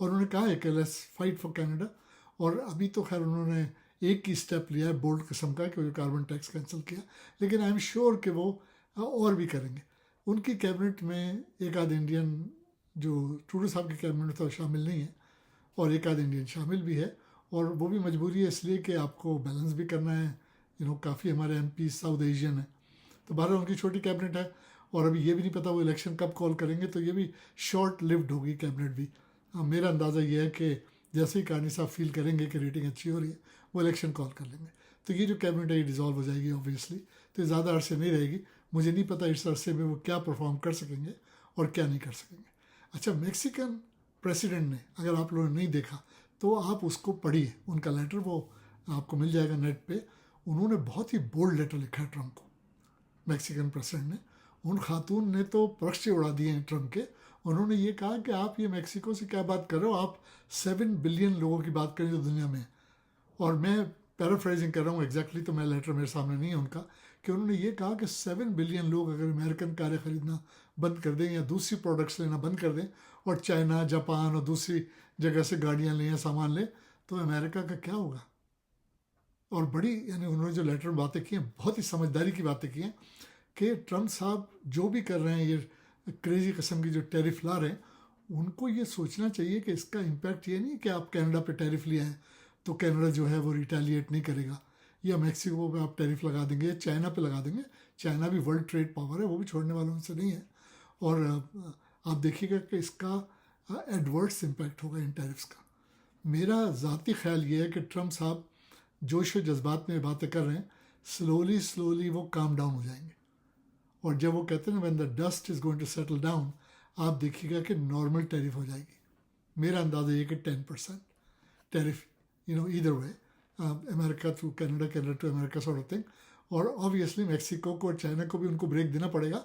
اور انہوں نے کہا ہے کہ لیٹس فائٹ فار کینیڈا. اور ابھی تو خیر انہوں نے ایک ہی اسٹیپ لیا ہے بولڈ قسم کا کہ وہ کاربن ٹیکس کینسل کیا, لیکن آئی ایم شیور کہ وہ اور بھی کریں گے. ان کی کیبنٹ میں ایک آدھ انڈین جو ٹروڈو صاحب کی کیبنٹ تو شامل نہیں ہے, اور ایک آدھ انڈین شامل بھی ہے, اور وہ بھی مجبوری ہے اس لیے کہ آپ کو بیلنس بھی کرنا ہے. کافی ہمارے ایم پی ساؤتھ ایشین ہیں, تو بہرحال ان کی چھوٹی کیبنٹ ہے, اور ابھی یہ بھی نہیں پتا وہ الیکشن کب کال کریں گے, تو یہ بھی شارٹ لیوڈ ہوگی کیبنٹ بھی. میرا اندازہ یہ ہے کہ جیسے ہی کہانی صاحب فیل کریں گے کہ ریٹنگ اچھی ہو رہی ہے وہ الیکشن کال کر لیں گے. تو یہ جو کیبنٹ ہے یہ ڈیزالو ہو جائے گی آبویسلی, تو یہ زیادہ عرصے نہیں رہے گی. مجھے نہیں پتہ اس عرصے میں وہ کیا پرفارم کر سکیں گے اور کیا نہیں کر سکیں گے. اچھا, میکسیکن پریسیڈنٹ نے, اگر آپ لوگوں نے نہیں دیکھا تو آپ اس کو پڑھیے, ان کا لیٹر وہ آپ کو مل جائے گا نیٹ پہ. انہوں نے بہت ہی بولڈ لیٹر لکھا ہے ٹرمپ کو, میکسیکن پریسیڈنٹ نے. ان خاتون نے تو پرکشے اڑا دیے ہیں ٹرمپ کے. انہوں نے یہ کہا کہ آپ یہ میکسیکو سے کیا بات کر رہے ہو, آپ 7 بلین لوگوں کی بات کریں جو دنیا میں. اور میں پیرافریزنگ کر رہا ہوں ایگزیکٹلی, تو میں لیٹر میرے سامنے نہیں ہے ان کا, کہ انہوں نے یہ کہا کہ 7 بلین لوگ اگر امریکن کاریں خریدنا بند کر دیں یا دوسری پروڈکٹس لینا بند کر دیں, اور چائنا, جاپان اور دوسری جگہ سے گاڑیاں لیں یا سامان لیں, تو امریکہ کا کیا ہوگا. اور بڑی انہوں نے جو لیٹر میں باتیں کی ہیں بہت ہی سمجھداری کی باتیں کی ہیں کہ ٹرمپ صاحب جو بھی کر رہے ہیں, یہ کریزی قسم کی جو ٹیرف لا رہے ہیں, ان کو یہ سوچنا چاہیے کہ اس کا امپیکٹ یہ نہیں کہ آپ کینیڈا پہ ٹیرف لیا ہے تو کینیڈا جو ہے وہ ریٹیلیٹ نہیں کرے گا, یا میکسیکو پہ آپ ٹیرف لگا دیں گے, یا چائنا پہ لگا دیں گے. چائنا بھی ورلڈ ٹریڈ پاور ہے, وہ بھی چھوڑنے والوں سے نہیں ہے. اور آپ دیکھیے گا کہ اس کا ایڈورس امپیکٹ ہوگا ان ٹیرفس کا. میرا ذاتی خیال یہ ہے کہ ٹرمپ صاحب جوش و جذبات میں باتیں کر رہے ہیں, سلولی وہ کام ڈاؤن ہو جائیں گے. اور جب وہ کہتے ہیں when the dust is going to settle down, آپ دیکھیے گا کہ نارمل ٹیرف ہو جائے گی. میرا اندازہ یہ کہ 10% tariff either way, America to Canada, Canada to America sort of thing. اور آبویسلی میکسیکو کو اور چائنا کو بھی ان کو بریک دینا پڑے گا.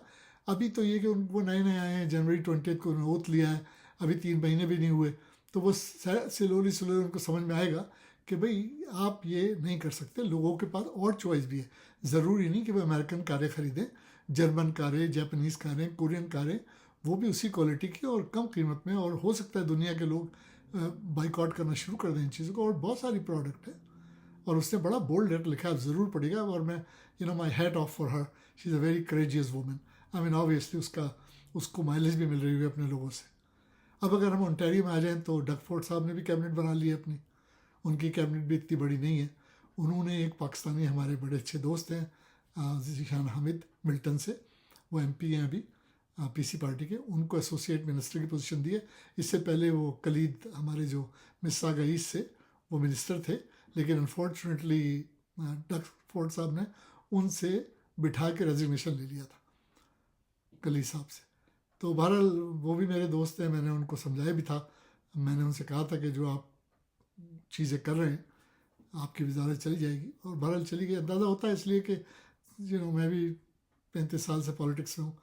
ابھی تو یہ کہ وہ نئے آئے ہیں, جنوری 20 کو انہوں نے اوتھ لیا ہے, ابھی 3 مہینے بھی نہیں ہوئے, تو وہ سلولی ان کو سمجھ میں آئے گا کہ بھئی آپ یہ نہیں کر سکتے. لوگوں کے پاس اور چوائس بھی ہے, ضروری نہیں کہ وہ امریکن کاریں خریدیں. جرمن کاریں, جاپنیز کاریں, کورین کاریں, وہ بھی اسی کوالٹی کی اور کم قیمت میں, اور ہو سکتا ہے دنیا کے لوگ بائک آؤٹ کرنا شروع کر دیں ان چیزوں کو. اور بہت ساری پروڈکٹ ہے, اور اس نے بڑا بولڈ لیٹر لکھا ہے, ضرور پڑے گا. اور میں my hat off for her, she is a very courageous woman. I mean obviously اس کو مائلیج بھی مل رہی ہے اپنے لوگوں سے. اب اگر ہم اونٹیریو میں آ جائیں تو ڈگ فورڈ صاحب نے بھی کیبنٹ بنا لی ہے اپنی. ان کی کیبنٹ بھی اتنی بڑی نہیں ہے. انہوں نے ایک پاکستانی ہمارے بڑے اچھے دوست ہیں ذیشان حامد ملٹن سے, وہ ایم پی ہیں ابھی پی سی پارٹی کے, ان کو ایسوسیٹ منسٹر کی پوزیشن دی ہے. اس سے پہلے وہ کلید ہمارے جو مساگا ایسٹ سے وہ منسٹر تھے, لیکن انفارچونیٹلی ڈگ فورڈ صاحب نے ان سے بٹھا کے ریزگنیشن لے لیا تھا کلید صاحب سے. تو بہرحال وہ بھی میرے دوست ہیں, میں نے ان کو سمجھایا بھی تھا. میں نے ان سے کہا تھا کہ جو آپ چیزیں کر رہے ہیں آپ کی وزارت چلی جائے گی, اور بہرحال چلی گئی. اندازہ ہوتا ہے اس لیے کہ میں بھی 35 سال سے پالیٹکس میں ہوں.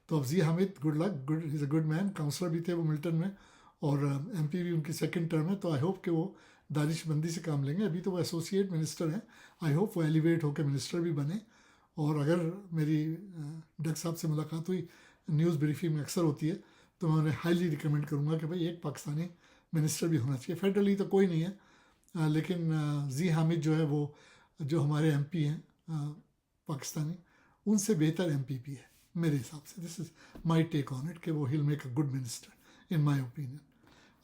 تو افزی Hamid, good luck, good is a good man, councillor بھی تھے وہ ملٹن میں, اور ایم پی بھی ان کی 2nd ٹرم ہے. تو آئی ہوپ کہ وہ دانش مندی سے کام لیں گے. ابھی تو وہ ایسوسیٹ منسٹر ہیں, آئی ہوپ وہ ایلیویٹ ہو کے منسٹر بھی بنے. اور اگر میری ڈگ صاحب سے ملاقات ہوئی, نیوز بریفنگ میں اکثر ہوتی ہے, تو میں انہیں ہائیلی ریکمینڈ کروں گا کہ بھائی ایک پاکستانی منسٹر بھی ہونا چاہیے. فیڈرلی تو کوئی نہیں ہے, لیکن زی حامد جو ہے وہ جو ہمارے ایم پی ہیں پاکستانی, ان سے بہتر ایم پی ہے میرے حساب سے. دس از مائی ٹیک آن اٹ کہ وہ he'll make a good minister in my opinion.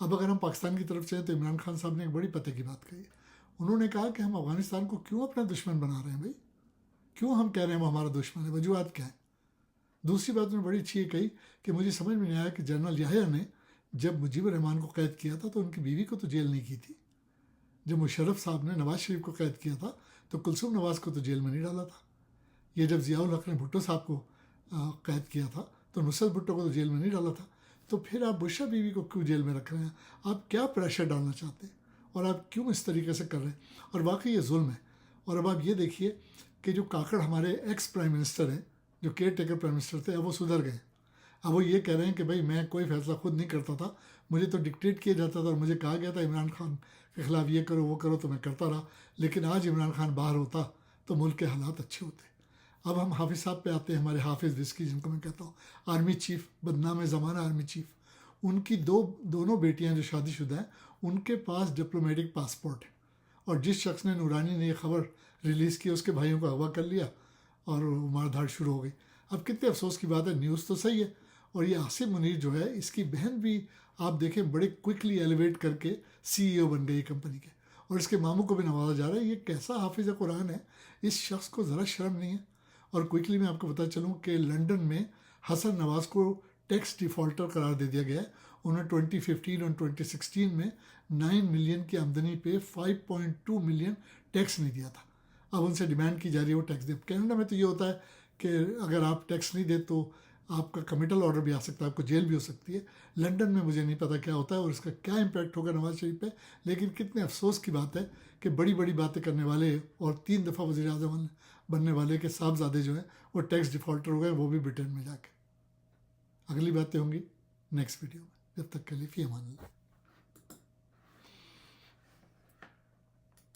اب اگر ہم پاکستان کی طرف چلیں تو عمران خان صاحب نے ایک بڑی پتے کی بات کہی. انہوں نے کہا کہ ہم افغانستان کو کیوں اپنا دشمن بنا رہے ہیں بھائی, کیوں ہم کہہ رہے ہیں وہ ہمارا دشمن ہے, وجوہات کیا ہیں. دوسری بات انہوں نے بڑی اچھی یہ کہی کہ مجھے سمجھ میں نہیں آیا کہ جنرل یحییٰ نے جب مجیب الرحمان کو قید کیا تھا تو ان کی بیوی کو تو جیل نہیں کی تھی. جب مشرف صاحب نے نواز شریف کو قید کیا تھا تو کلثوم نواز کو تو جیل میں نہیں ڈالا تھا. یہ جب ضیاء الحق نے بھٹو صاحب کو قید کیا تھا تو نصرت بھٹو کو تو جیل میں نہیں ڈالا تھا. تو پھر آپ بشرا بیوی کو کیوں جیل میں رکھ رہے ہیں, آپ کیا پریشر ڈالنا چاہتے ہیں, اور آپ کیوں اس طریقے سے کر رہے ہیں. اور واقعی یہ ظلم ہے. اور اب آپ یہ دیکھیے کہ جو کاکڑ ہمارے ایکس پرائم منسٹر ہیں, جو کیئر ٹیکر پرائم منسٹر تھے, اب وہ سدھر گئے. اب وہ یہ کہہ رہے ہیں کہ بھائی میں کوئی فیصلہ خود نہیں کرتا تھا, مجھے تو ڈکٹیٹ کیا جاتا تھا, اور مجھے کہا گیا تھا عمران خان کے خلاف یہ کرو وہ کرو, تو میں کرتا رہا. لیکن آج عمران خان باہر ہوتا تو ملک کے حالات اچھے ہوتے. اب ہم حافظ صاحب پہ آتے ہیں, ہمارے حافظ وسکی جن کو میں کہتا ہوں آرمی چیف, بدنام زمانہ آرمی چیف. ان کی دونوں بیٹیاں جو شادی شدہ ہیں ان کے پاس ڈپلومیٹک پاسپورٹ ہے، اور جس شخص نے نورانی نے یہ خبر ریلیز کی اس کے بھائیوں کو اغوا کر لیا اور مار دھاڑ شروع ہو گئی۔ اب کتنے افسوس کی بات ہے، نیوز تو صحیح ہے، اور یہ آصف منیر جو ہے اس کی بہن بھی آپ دیکھیں بڑے کوئکلی ایلیویٹ کر کے CEO بن گئی کمپنی کے، اور اس کے ماموں کو بھی نوازا جا رہا ہے۔ یہ کیسا حافظ قرآن ہے، اس شخص کو ذرا شرم نہیں ہے۔ اور کوئکلی میں آپ کو بتا چلوں کہ لنڈن میں حسن نواز کو ٹیکس ڈیفالٹر قرار دے دیا گیا ہے۔ انہوں نے 2015 اور 2016 میں 9 ملین کی آمدنی پہ 5.2 ملین ٹیکس نہیں دیا تھا۔ اب ان سے ڈیمانڈ کی جا رہی ہے وہ ٹیکس دے۔ کینیڈا میں تو یہ ہوتا ہے کہ اگر آپ ٹیکس نہیں دے تو آپ کا کمیٹل آرڈر بھی آ سکتا ہے، آپ کو جیل بھی ہو سکتی ہے۔ لنڈن میں مجھے نہیں پتا کیا ہوتا ہے اور اس کا کیا امپیکٹ ہوگا نواز شریف پہ، لیکن کتنے افسوس کی بات ہے کہ بڑی بڑی باتیں کرنے والے اور 3 دفعہ وزیر اعظم بننے والے کے صاحبزادے جو ہیں وہ ٹیکس ڈیفالٹر ہو گئے، وہ بھی برٹن میں جا کے۔ اگلی باتیں ہوں گی نیکسٹ ویڈیو میں، جب تک کے لیے فی امان اللہ۔